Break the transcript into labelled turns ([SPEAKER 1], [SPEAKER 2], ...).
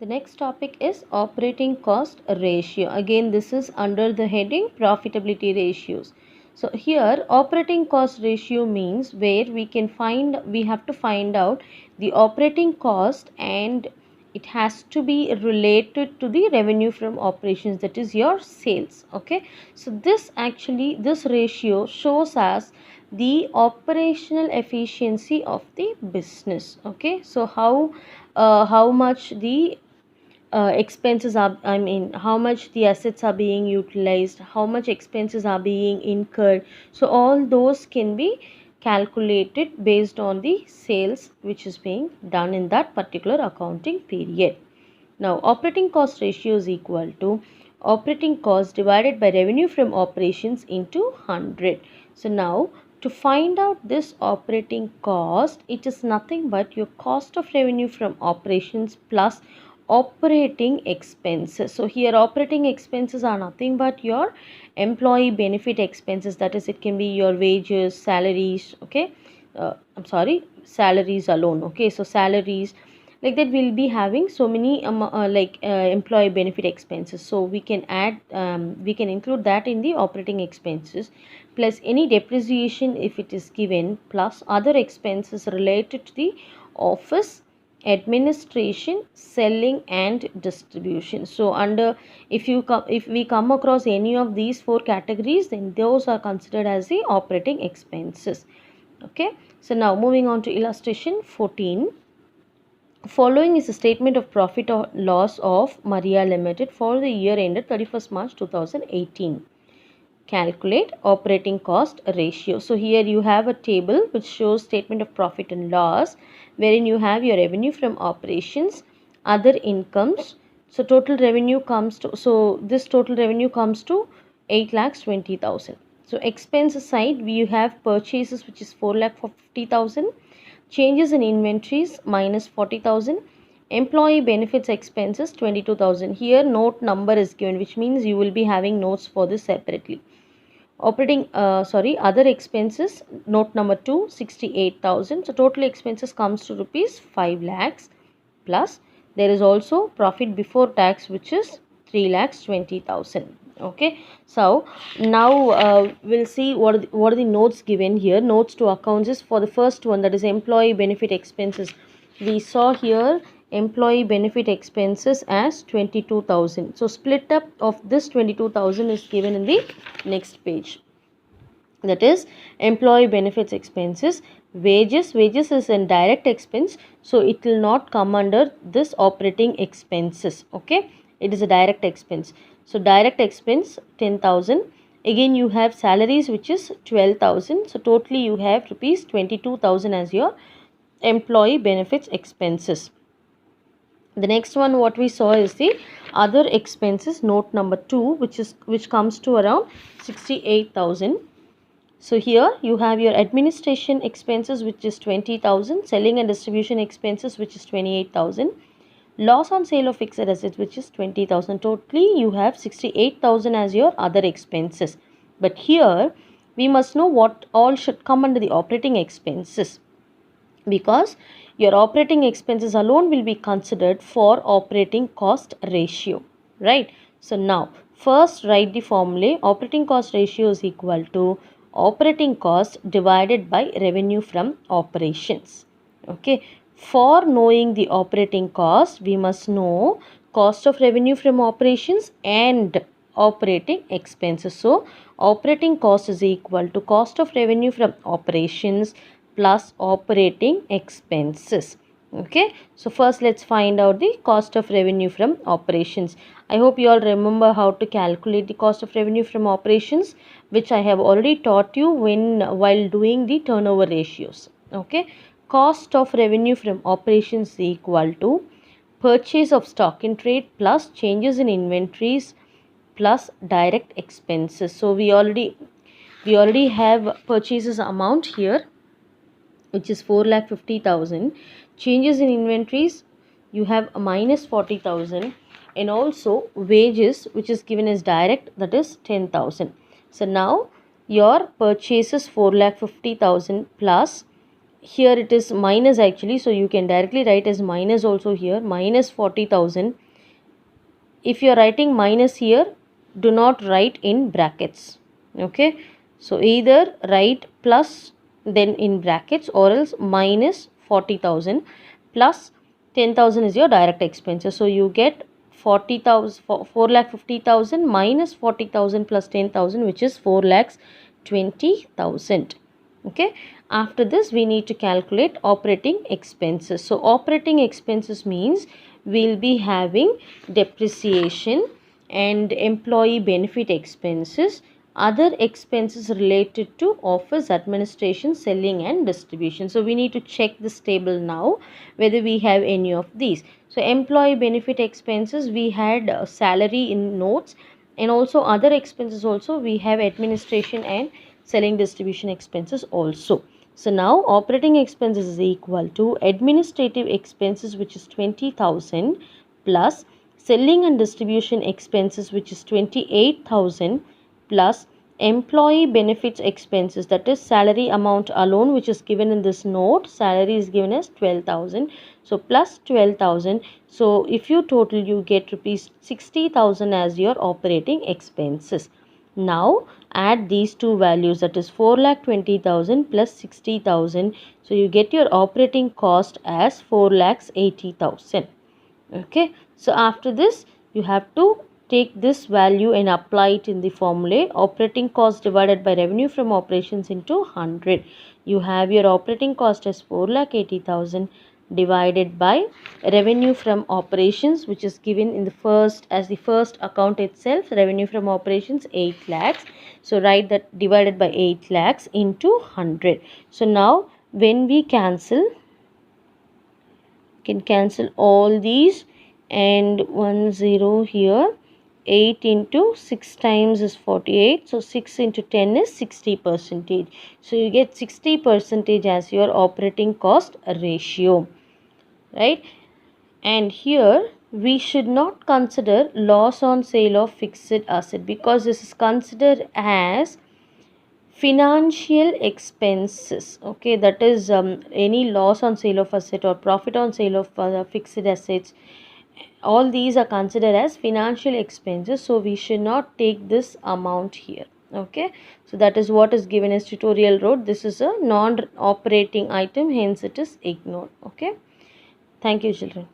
[SPEAKER 1] The next topic is operating cost ratio. Again, this is under the heading profitability ratios. So here operating cost ratio means where we have to find out the operating cost, and it has to be related to the revenue from operations, that is your sales. Okay, so this ratio shows us the operational efficiency of the business. Okay, so how much the expenses are, I mean how much the assets are being utilized, how much expenses are being incurred. So all those can be calculated based on the sales which is being done in that particular accounting period. Now operating cost ratio is equal to operating cost divided by revenue from operations into 100. So now to find out this operating cost, it is nothing but your cost of revenue from operations plus operating expenses. So here operating expenses are nothing but your employee benefit expenses, that is it can be your wages, salaries. Okay, I'm sorry, salaries alone. Okay, so salaries, like that we'll be having so many employee benefit expenses, so we can we can include that in the operating expenses, plus any depreciation if it is given, plus other expenses related to the office administration, selling and distribution. So under, if we come across any of these four categories, then those are considered as the operating expenses. Okay, so now moving on to illustration 14. Following is a statement of profit or loss of Maria Limited for the year ended 31st March 2018. Calculate operating cost ratio. So here you have a table which shows statement of profit and loss, wherein you have your revenue from operations, other incomes. So total revenue comes to, this total revenue comes to 8,20,000. So expense side we have purchases which is 4,50,000. Changes in inventories minus 40,000. Employee benefits expenses 22,000. Here note number is given, which means you will be having notes for this separately. Other expenses, note number 2, 68,000. So total expenses comes to rupees 5 lakhs, plus there is also profit before tax which is 3,20,000. Okay, so now we'll see what are the notes given here. Notes to accounts is for the first one, that is employee benefit expenses. We saw here employee benefit expenses as 22,000. So split up of this 22,000 is given in the next page, that is employee benefits expenses. Wages is a direct expense, so it will not come under this operating expenses. Okay, it is a direct expense, so direct expense 10,000. Again you have salaries which is 12,000. So totally you have rupees 22,000 as your employee benefits expenses. The next one what we saw is the other expenses, note number 2, which comes to around 68,000. So here you have your administration expenses which is 20,000, selling and distribution expenses which is 28,000, loss on sale of fixed assets which is 20,000. Totally you have 68,000 as your other expenses. But here we must know what all should come under the operating expenses, because your operating expenses alone will be considered for operating cost ratio, right? So now first write the formula. Operating cost ratio is equal to operating cost divided by revenue from operations. Okay, for knowing the operating cost we must know cost of revenue from operations and operating expenses. So operating cost is equal to cost of revenue from operations plus operating expenses. Okay, so first let's find out the cost of revenue from operations. I hope you all remember how to calculate the cost of revenue from operations, which I have already taught you while doing the turnover ratios. Okay, cost of revenue from operations is equal to purchase of stock in trade plus changes in inventories plus direct expenses. So we already have purchases amount here which is 4,50,000. Changes in inventories you have a minus 40,000, and also wages which is given as direct, that is 10,000. So now your purchases 4,50,000 plus here it is minus actually, so you can directly write as minus also here, minus 40,000. If you are writing minus here, do not write in brackets. Okay, so either write plus then in brackets, or else minus 40,000 plus 10,000 is your direct expenses. So you get 40,000, 4,50,000 minus 40,000 plus 10,000, which is 4,20,000. Okay, after this we need to calculate operating expenses. So operating expenses means we'll be having depreciation and employee benefit expenses, other expenses related to office administration, selling and distribution. So we need to check this table now whether we have any of these. So employee benefit expenses, we had salary in notes, and also other expenses also we have administration and selling distribution expenses also. So now operating expenses is equal to administrative expenses, which is 20,000, plus selling and distribution expenses, which is 28,000, plus employee benefits expenses, that is salary amount alone, which is given in this note. Salary is given as 12,000. So plus 12,000. So if you total, you get rupees 60,000 as your operating expenses. Now add these two values, that is 4,20,000 plus 60,000. So you get your operating cost as 4,80,000. Okay, so after this you have to take this value and apply it in the formula. Operating cost divided by revenue from operations into 100. You have your operating cost as 4,80,000 divided by revenue from operations, which is given in the first, as the first account itself, revenue from operations 8 lakhs. So write that divided by 8 lakhs into 100. So now when we cancel, can cancel all these, and 1 0 here. 8 into 6 times is 48, so 6 into 10 is 60%. So you get 60% as your operating cost ratio, right? And here we should not consider loss on sale of fixed asset, because this is considered as financial expenses. Okay, that is any loss on sale of asset or profit on sale of fixed assets, all these are considered as financial expenses, so we should not take this amount here. Okay, so that is what is given as tutorial road. This is a non operating item, hence it is ignored. Okay, thank you children.